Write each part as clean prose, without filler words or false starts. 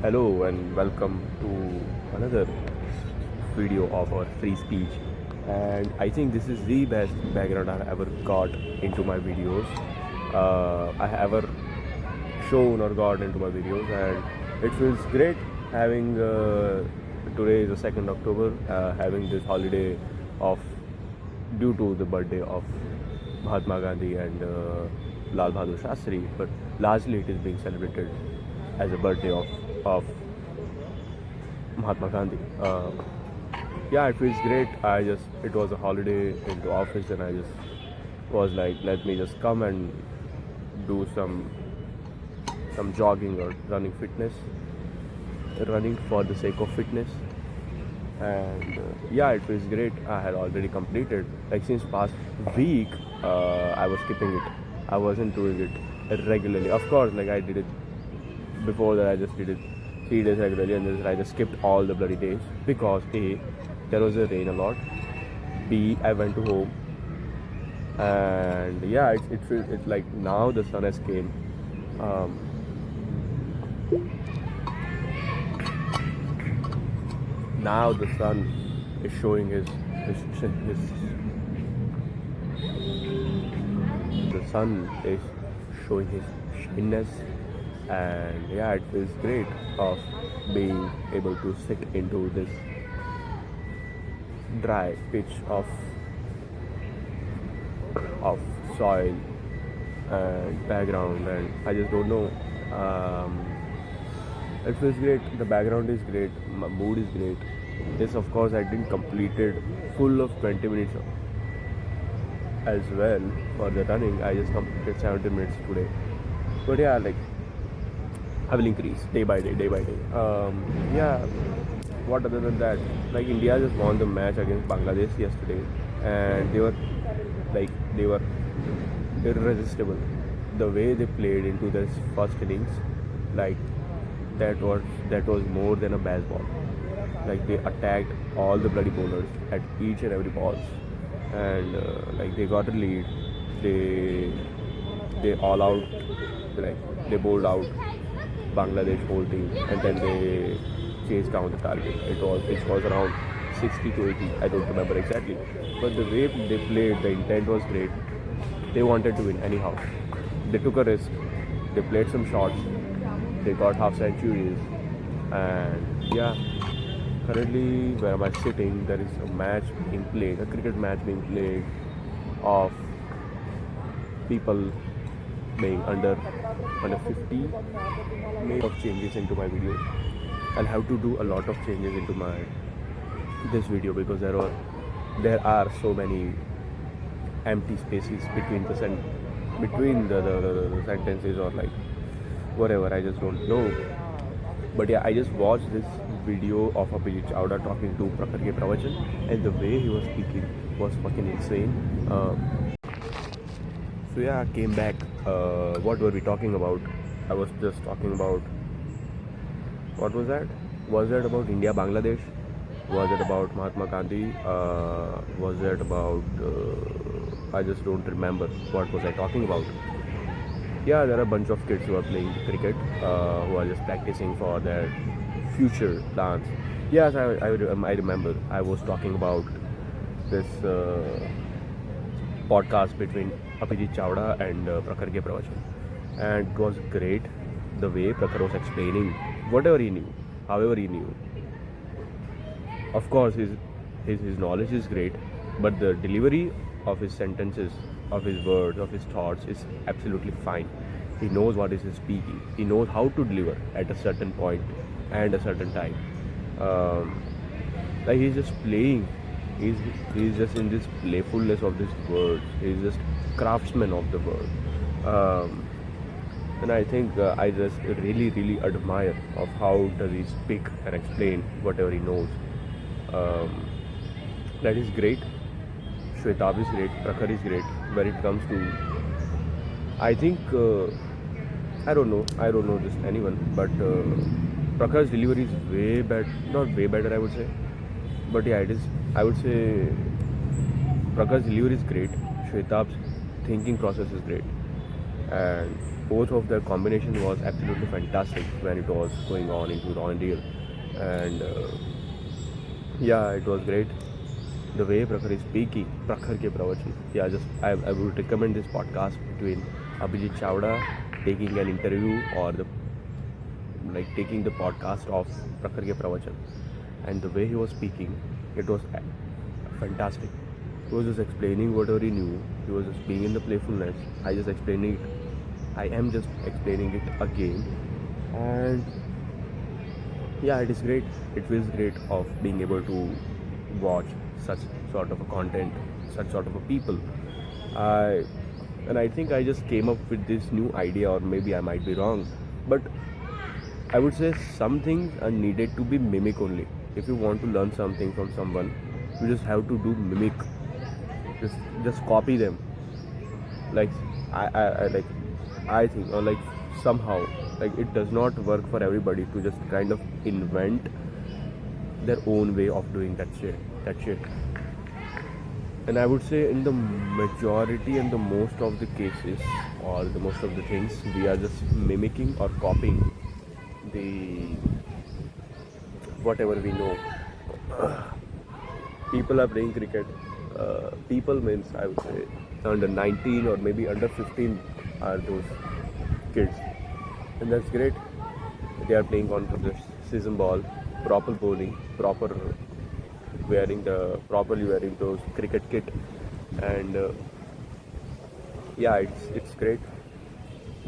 Hello and welcome to another video of our free speech. And I think this is the best background I've ever got into my videos. I have ever shown or got into my videos, and it feels great having today is the 2nd October, having this holiday of due to the birthday of Mahatma Gandhi and Lal Bahadur Shastri, but largely it is being celebrated as a birthday of Mahatma Gandhi. Yeah, it feels great. It was a holiday into office, and I just was like, let me just come and do some jogging or running for the sake of fitness. And yeah, it feels great. I had already completed, like, since past week. I was skipping it. I wasn't doing it regularly. Of course, like, I did it before that. I just did it 3 days regularly, and then I just skipped all the bloody days because A, there was a rain a lot. B, I went to home, and yeah, it feels it's like now the sun has came. Um, Now the sun is showing his the sun is showing his shininess, and yeah, it feels great of being able to sit into this dry pitch of soil and background, and I just don't know. It feels great. The background is great. My mood is great. Yes, of course, I didn't complete it full of 20 minutes as well for the running. I just completed 70 minutes today. But yeah, like, I will increase day by day, day by day. Yeah. What other than that? Like, India just won the match against Bangladesh yesterday, and they were irresistible. The way they played into this first innings, like, that was more than a baseball. Like, they attacked all the bloody bowlers at each and every balls, and like, they got a lead. They they all out, like, they bowled out Bangladesh whole team, and then they chased down the target. It was around 60 to 80. I don't remember exactly, but the way they played, the intent was great. They wanted to win anyhow. They took a risk. They played some shots. They got half centuries, and yeah. Currently, where am I sitting? There is a match being played, a cricket match being played of people being under 50. Made of changes into my video. I'll have to do a lot of changes into my this video because there are so many empty spaces between the sentences, or like whatever. I just don't know. But yeah, I just watched this video of Abhijit Chawda talking to Prakhar K. Pravachan, and the way he was speaking was fucking insane. So yeah, I came back. What were we talking about? I was just talking about, what was that? Was it about India Bangladesh? Was it about Mahatma Gandhi? Was it about? I just don't remember. What was I talking about? Yeah, there are a bunch of kids who are playing cricket, who are just practicing for their future plans. Yes, I remember. I was talking about this podcast between Abhijit Chawda and Prakhar K. Pravachan, and it was great the way Prakhar was explaining whatever he knew, however he knew. Of course, his knowledge is great, but the delivery of his sentences, of his words, of his thoughts is absolutely fine. He knows what is he speaking. He knows how to deliver at a certain point and a certain time. Like, he's just playing. He's just in this playfulness of these words. He's just craftsman of the word. And I think I just really admire of how does he speak and explain whatever he knows. That is great. Shwetab is great. Prakhar is great. When it comes to, I think, I don't know just anyone, but Prakhar's delivery is way better. Not way better, I would say, but yeah, it is. I would say Prakhar's delivery is great. Shwetab's thinking process is great, and both of their combination was absolutely fantastic when it was going on into Raw and Real, and yeah, it was great. The way Prakhar is speaking, Prakhar ke Pravachan. Yeah, I would recommend this podcast between Abhijit Chawda taking an interview or taking the podcast of Prakhar ke Pravachan, and the way he was speaking, it was fantastic. He was just explaining whatever he knew. He was just being in the playfulness. I just explaining it. I am just explaining it again, and yeah, it is great. It feels great of being able to watch such sort of a content, such sort of a people. I and I think I just came up with this new idea, or maybe I might be wrong, but I would say some things are needed to be mimic only. If you want to learn something from someone, you just have to do mimic. Just copy them. Like I like I think, or like somehow, like it does not work for everybody to just kind of invent their own way of doing that shit. And I would say in the majority and the most of the cases, or the most of the things, we are just mimicking or copying the whatever we know. People are playing cricket. People means, I would say, under 19 or maybe under 15 are those kids, and that's great. They are playing on the season ball, proper bowling, properly wearing those cricket kit, and yeah, it's great.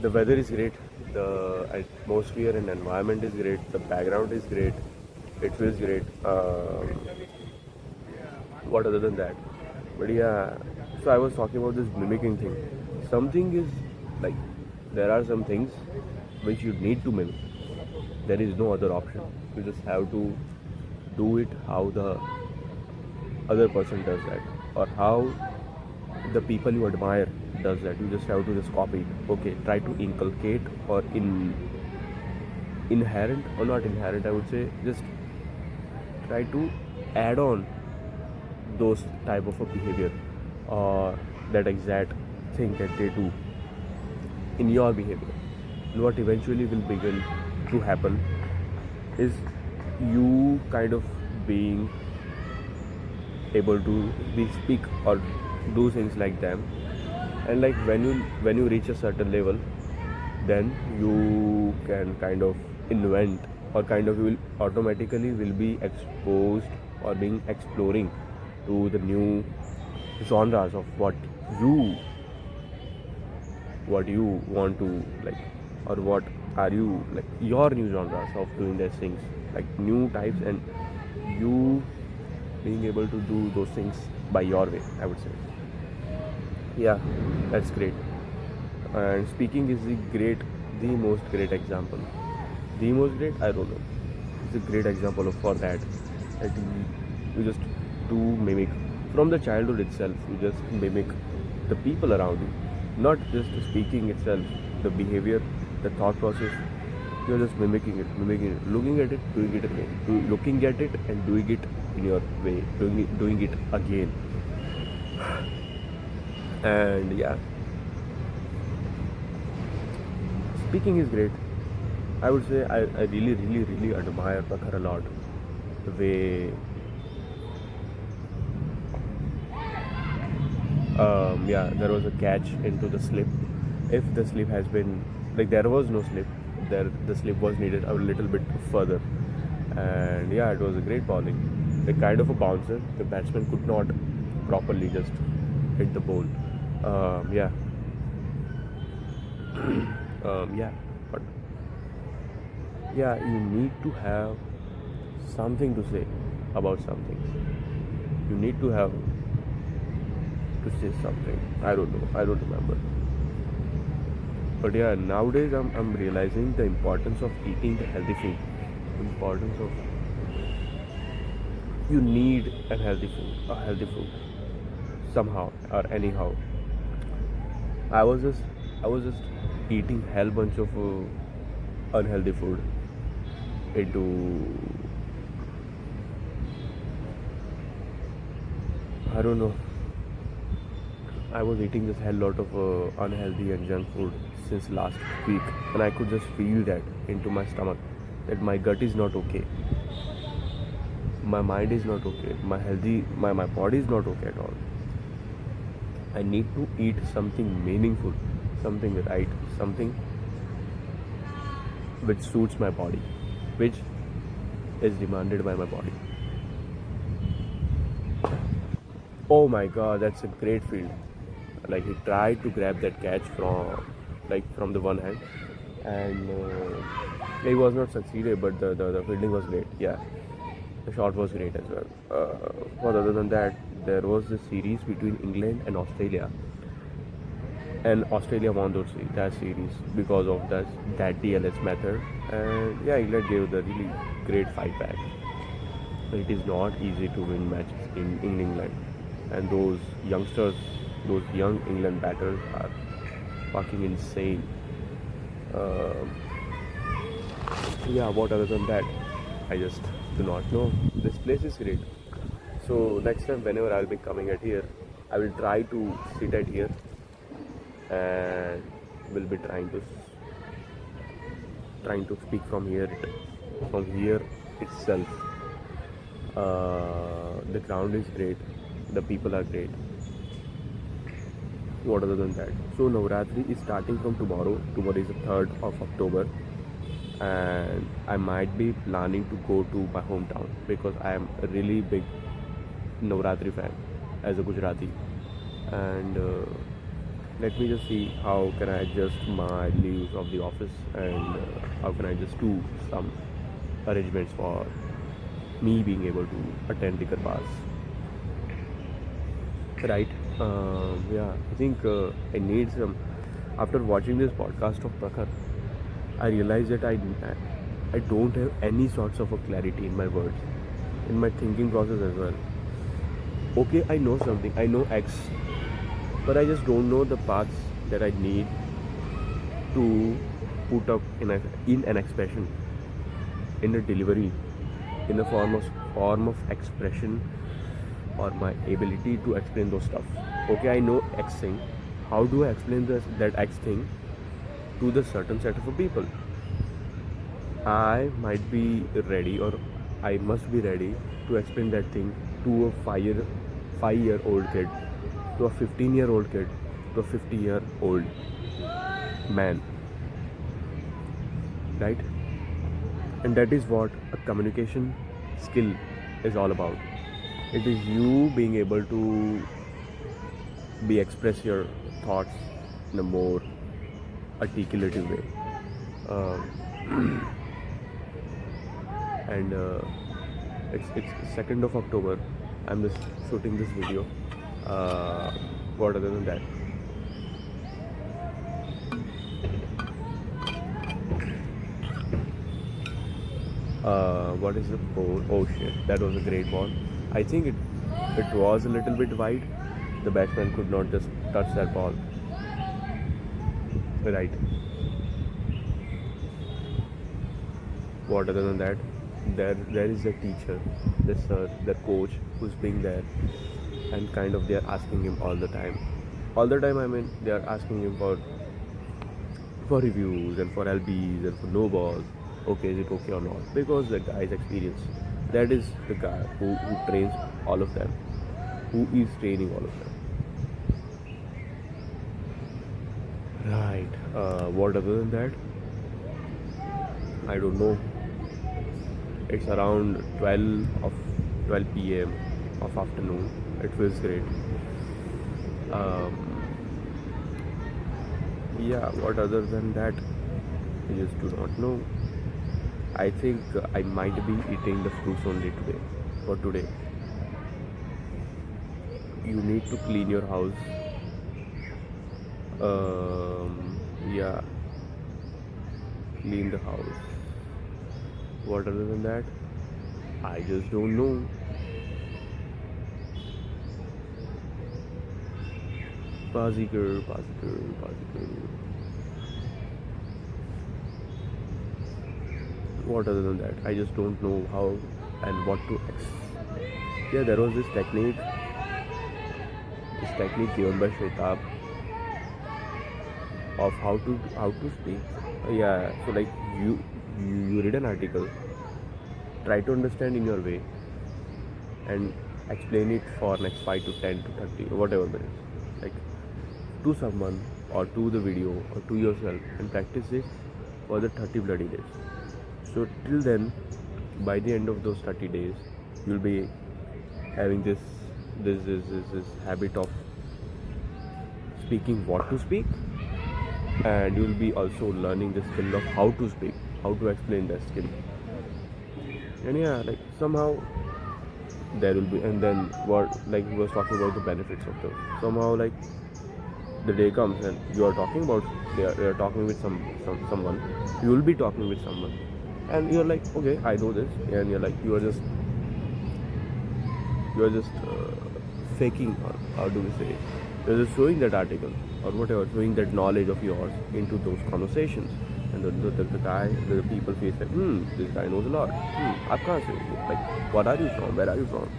The weather is great. The atmosphere and environment is great. The background is great. It feels great. What other than that? But yeah, so I was talking about this mimicking thing. Something is like, there are some things which you need to mimic. There is no other option. You just have to do it how the other person does that, or how the people you admire does that. You just have to just copy it. Okay, try to inculcate or inherent, or not inherent, I would say, just try to add on those type of a behavior, or that exact thing that they do in your behavior. And what eventually will begin to happen is you kind of being able to speak or do things like them. And like when you reach a certain level, then you can kind of invent, or kind of you will automatically will be exposed or being exploring to the new genres of what you want to like, or what are you like your new genres of doing these things, like new types, and you being able to do those things by your way, I would say. Yeah, that's great. And speaking is the most great example. The most great, I don't know. It's a great example for that. That you just do mimic from the childhood itself. You just mimic the people around you, not just speaking itself, the behavior, the thought process. You're just mimicking it, looking at it, doing it again, looking at it and doing it in your way, doing it again. And yeah, speaking is great. I would say I really admire Prakhar a lot. The way yeah, there was a catch into the slip. If the slip has been, like, there was no slip, the slip was needed a little bit further. And yeah, it was a great bowling. Like, kind of a bouncer. The batsman could not properly just hit the ball. Yeah. Yeah, but yeah, you need to have something to say about something. You need to have to say something. I don't know. I don't remember. But yeah, nowadays I'm realizing the importance of eating the healthy food. Importance of, you need a healthy food somehow or anyhow. I was just eating hell bunch of unhealthy food into, I don't know. I was eating this hell lot of unhealthy and junk food since last week, and I could just feel that into my stomach that my gut is not okay, my mind is not okay, my body is not okay at all. I need to eat something meaningful, something right, something which suits my body, which is demanded by my body. Oh my god, that's a great field. Like he tried to grab that catch from the one hand, and he was not succeeded, but the fielding was great. Yeah, the shot was great as well. But other than that, there was this series between England and Australia, and Australia won that series because of that DLS method. And yeah, England gave the really great fight back. It is not easy to win matches in England, and those youngsters, those young England batters are fucking insane. Uh, yeah, what other than that, I just do not know. This place is great. So next time, whenever I'll be coming at here, I will try to sit at here and will be trying to speak from here itself. The ground is great, the people are great. What other than that? So Navratri is starting from tomorrow. Tomorrow is the 3rd of October, and I might be planning to go to my hometown because I am a really big Navratri fan as a Gujarati, and let me just see how can I adjust my leaves of the office, and how can I just do some arrangements for me being able to attend the Garbas. Right? Yeah, I think I need some. After watching this podcast of Prakhar, I realized that I don't have any sorts of a clarity in my words, in my thinking process as well. Okay, I know something, I know X, but I just don't know the paths that I need to put up in an expression, in a delivery, in a form of expression, or my ability to explain those stuff. Okay, I know X thing. How do I explain that X thing to the certain set of people? I might be ready, or I must be ready to explain that thing to a 5-year-old kid, to a 15-year-old kid, to a 50-year-old man, right? And that is what a communication skill is all about. It is you being able to express your thoughts in a more articulative way. And it's 2nd of October. I'm just shooting this video. What other than that? What is the ball? Oh shit, that was a great ball. I think it was a little bit wide. The batsman could not just touch that ball. Right. What other than that? There is a teacher, the sir, the coach who's being there, and kind of they are asking him all the time. All the time, I mean, they are asking him for reviews and for LBs and for no balls. Okay, is it okay or not? Because the guy's experience. That is the guy who trains all of them, who is training all of them. Right. What other than that? I don't know. It's around 12 p.m. of afternoon. It feels great. Yeah. What other than that? I just do not know. I think I might be eating the fruits only today. For today, you need to clean your house. Yeah, clean the house. What other than that? I just don't know. Bazigar. What other than that? I just don't know how and what to. Yeah, there was this technique given by Shwetab of how to speak. Yeah, so like you read an article, try to understand in your way, and explain it for next 5 to 10 to 30 whatever minutes, like to someone or to the video or to yourself, and practice it for the 30 bloody days. So till then, by the end of those 30 days, you'll be having this habit of speaking what to speak, and you'll be also learning the skill of how to speak, how to explain that skill. And yeah, like somehow there will be, and then what, like he was talking about the benefits of those. Somehow, like the day comes and you are talking about, they are talking with someone, you will be talking with someone, and you're like, okay, I know this, and you're like, you are just faking, or how do we say, you're just showing that article or whatever, showing that knowledge of yours into those conversations, and the people feel like, this guy knows a lot. I can't say, like, what are you from, where are you from,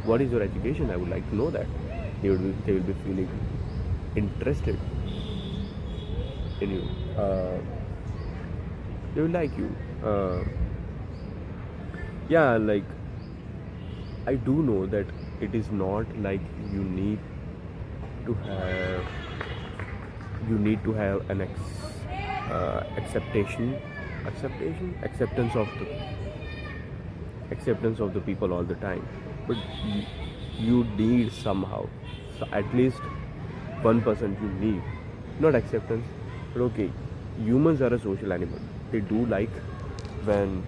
what is your education, I would like to know that. They will be feeling interested in you. They will like you. Yeah, like I do know that it is not like you need to have an acceptance of the people all the time, but you need somehow, so at least 1% you need, not acceptance, but okay, humans are a social animal. They do like when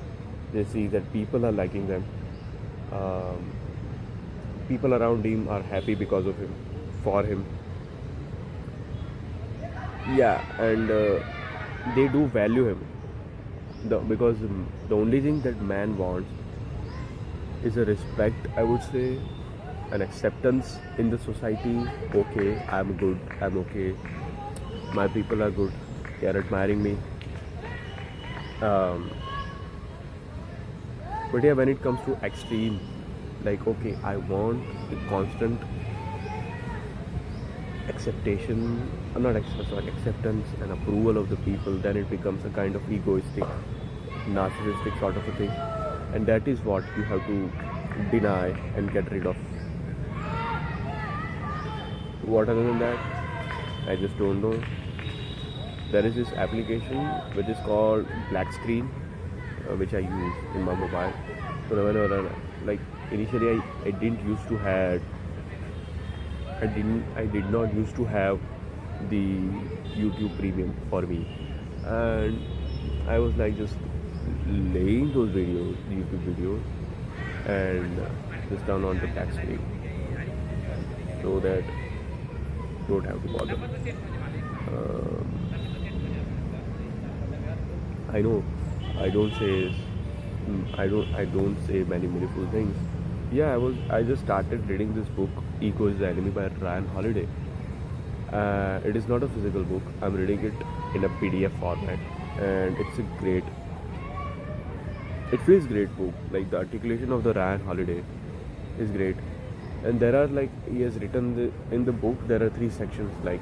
they see that people are liking them, people around him are happy because of him, for him. Yeah, and they do value him, because the only thing that man wants is a respect, I would say, an acceptance in the society. Okay, I'm good, I'm okay, my people are good, they are admiring me. um, but yeah, when it comes to extreme, like okay, I want the constant acceptance and approval of the people, then it becomes a kind of egoistic, narcissistic sort of a thing, and that is what you have to deny and get rid of. What other than that, I just don't know. There is this application which is called Black Screen, which I use in my mobile. So whenever, like initially, I didn't used to had I did not used to have the YouTube Premium for me, and I was like just laying those videos, YouTube videos, and just turn on the black screen so that don't have to bother. Um, I know I don't say I don't say many meaningful things. Yeah, I just started reading this book, Ego is the Enemy by Ryan Holiday. It is not a physical book. I'm reading it in a PDF format, and it feels great book. Like the articulation of the Ryan Holiday is great, and there are, like, he has written in the book there are three sections, like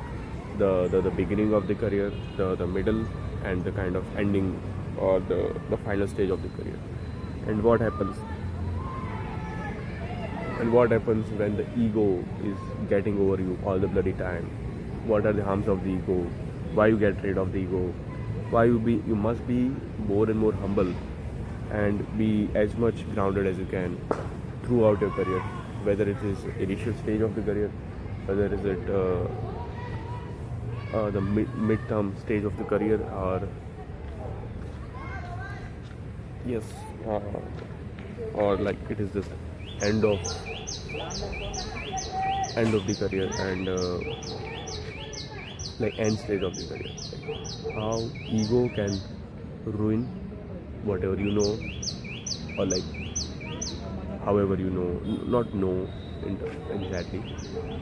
the beginning of the career, the middle, and the kind of ending, or the final stage of the career, and what happens when the ego is getting over you all the bloody time. What are the harms of the ego, why you get rid of the ego, why you must be more and more humble, and be as much grounded as you can throughout your career, whether it is initial stage of the career, whether is it the mid-term stage of the career, or yes, or like it is just end of the career, and like end stage of the career, like how ego can ruin whatever you know, or like however you know, not know exactly,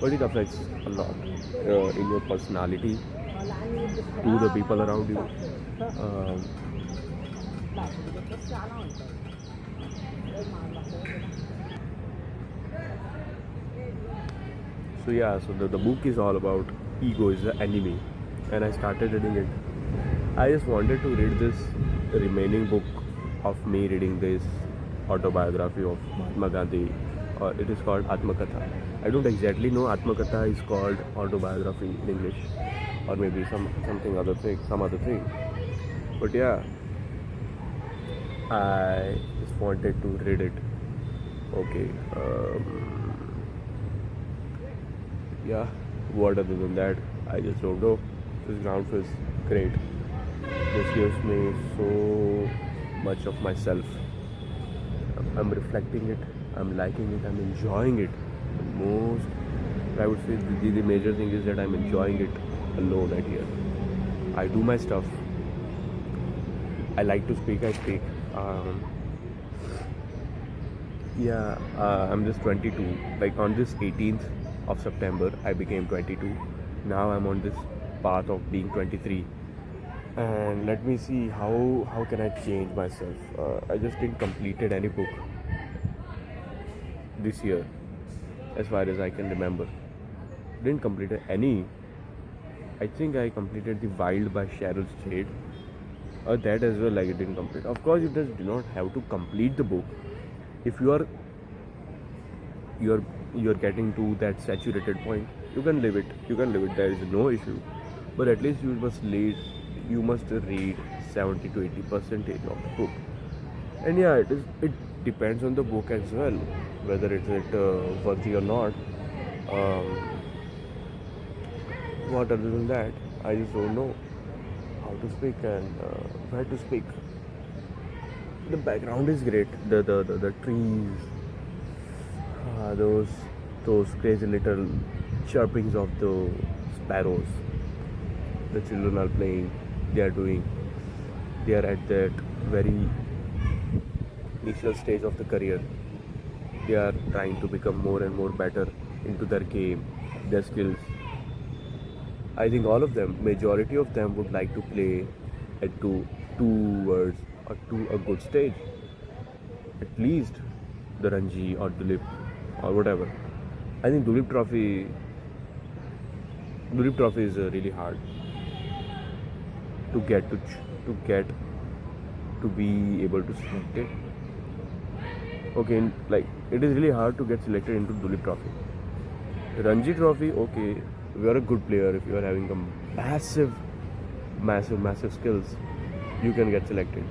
but it affects a lot in your personality, to the people around you. um, so yeah, so the book is all about ego is the enemy. and I started reading it. I just wanted to read this remaining book of me reading this autobiography of Mahatma Gandhi, or it is called Atmakatha. I don't exactly know Atmakatha is called autobiography in English, or maybe some other thing. But yeah, I just wanted to read it. Okay. Yeah. What other than that, I just don't know. This ground feels great. This gives me so much of myself. I'm reflecting it. I'm liking it. I'm enjoying it. The most, I would say, the major thing is that I'm enjoying it alone at here. I do my stuff. I like to speak. I speak. Yeah, I'm just 22. Like on this 18th of September, I became 22. Now I'm on this path of being 23. And let me see how can I change myself. I just didn't completed any book this year, as far as I can remember. Didn't complete any. I think I completed The Wild by Cheryl Strayed. That as well, like it didn't complete. Of course, you just do not have to complete the book. If you're getting to that saturated point, you can live it. There is no issue. But at least you must read 70 to 80% of the book. And yeah, it depends on the book as well, whether it's worthy or not. Um, what other than that, I just don't know how to speak and where to speak. The background is great. The trees, those crazy little chirpings of the sparrows. The children are playing. They are at that very initial stage of the career. They are trying to become more and more better into their game, their skills. I think all of them, majority of them, would like to play at towards or to a good stage. At least the Ranji or Dulip or whatever. I think Dulip Trophy is really hard to get to be able to select it. Okay, like it is really hard to get selected into Dulip Trophy. Ranji Trophy, okay, if you are a good player, if you are having a massive skills, you can get selected,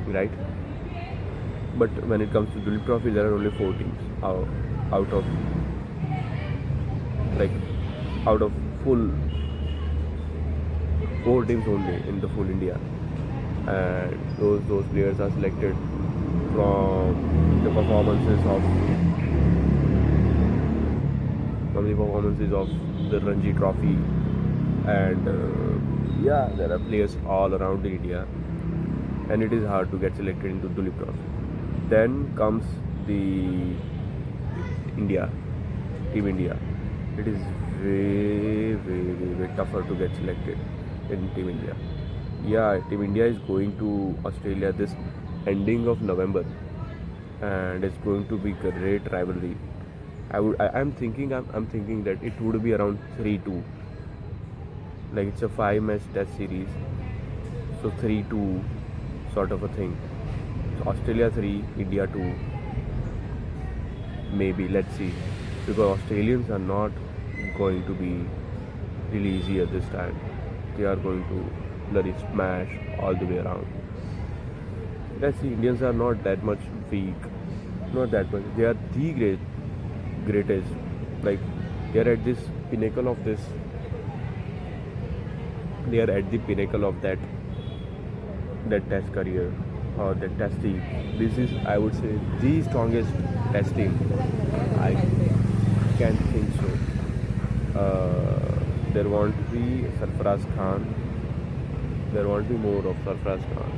right? But when it comes to Dulip Trophy, there are only 4 teams out of like out of full 4 teams only in the full India, and those players are selected from the performances of the Ranji Trophy, and yeah, there are players all around India, and it is hard to get selected into Dulip Trophy. Then comes the Team India. It is way tougher to get selected in Team India. Yeah, Team India is going to Australia this ending of November, and it's going to be great rivalry. I'm thinking that it would be around 3-2. Like it's a 5-match test series, so 3-2 sort of a thing. So Australia 3, India 2. Maybe, let's see, because Australians are not going to be really easy at this time. They are going to bloody smash all the way around. Let's see, Indians are not that much weak, not that much. They are the greatest. Like they are at this pinnacle of this. They are at the pinnacle of that test career or that test team. This is, I would say, the strongest test team. I can't think so. There won't be Sarfaraz Khan. There won't be more of Sarfaraz Khan.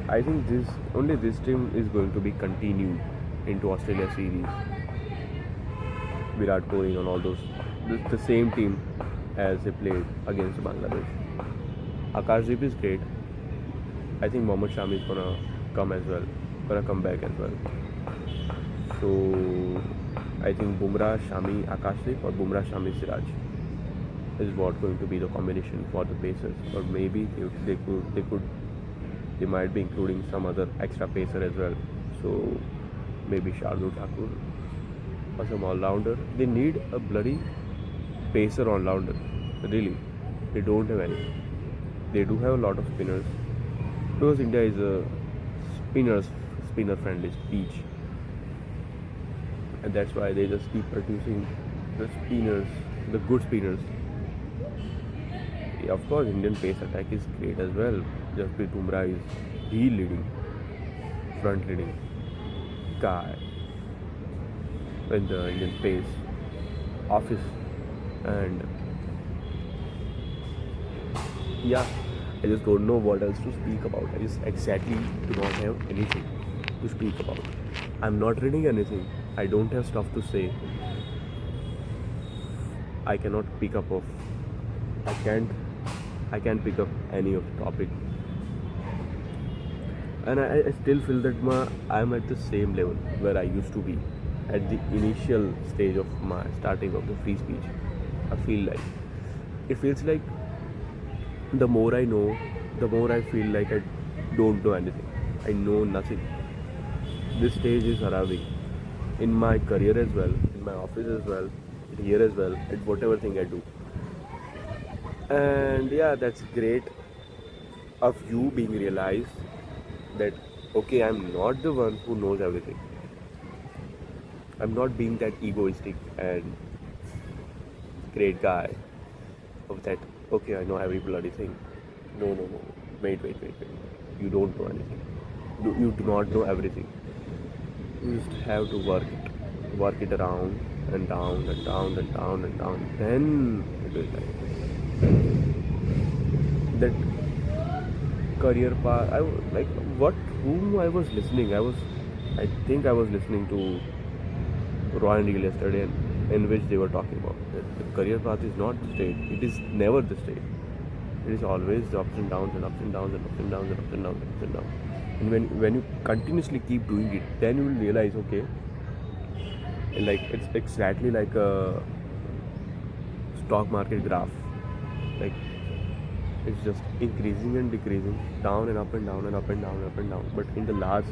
I think this team is going to be continued into Australia series. Virat Kohli and all those. This the same team as they played against Bangladesh. Akashdeep is great. I think Mohammad Shami is gonna come back as well. So I think Bumrah, Shami, Akashdeep, or Bumrah, Shami, Siraj. is what going to be the combination for the Pacers, or maybe they might be including some other extra pacer as well. So maybe Shardul Thakur or some all-rounder. They need a bloody pacer all-rounder. Really, they don't have any. They do have a lot of spinners because India is a spinner-friendly speech, and that's why they just keep producing the spinners, the good spinners. Yeah, of course, Indian pace attack is great as well. Jasprit Bumrah is the front leading guy in the Indian pace office, and yeah, I just don't know what else to speak about. I just exactly do not have anything to speak about. I'm not reading anything. I don't have stuff to say. I cannot pick up of. I can't pick up any of the topic, and I still feel that I'm at the same level where I used to be at the initial stage of my starting of the free speech. I feel like it feels like the more I know, the more I feel like I don't know anything. I know nothing. This stage is arriving in my career as well, in my office as well, here as well, at whatever thing I do. And yeah, that's great of you being realized that okay, I'm not the one who knows everything. I'm not being that egoistic and great guy of that okay, I know every bloody thing. No. Wait. You don't know anything. You do not know everything. You just have to work it around and down and down and down and down. Then it is like that career path. Like whom I was listening. I think I was listening to Roy and Real yesterday, in which they were talking about that the career path is not straight. It is never the straight. It is always the ups and downs and ups and downs and ups and downs and ups and downs and ups and downs. And when you continuously keep doing it, then you will realize okay, like it's exactly like a stock market graph. Like it's just increasing and decreasing, down and up and down and up and down and up and down. But in the large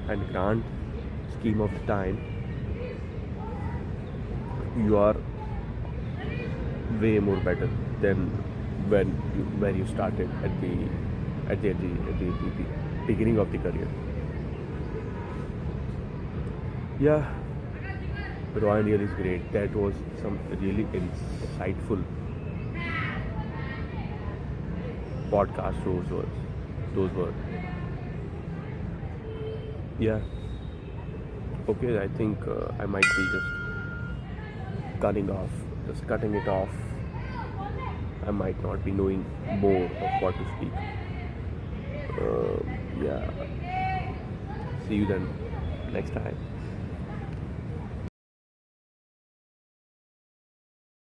and grand scheme of the time, you are way more better than when you started at the beginning of the career. Yeah, Roy Neal is great. That was some really insightful podcast those were. Yeah. Okay, I think I might be just cutting it off. I might not be knowing more of what to speak. Yeah. See you then next time.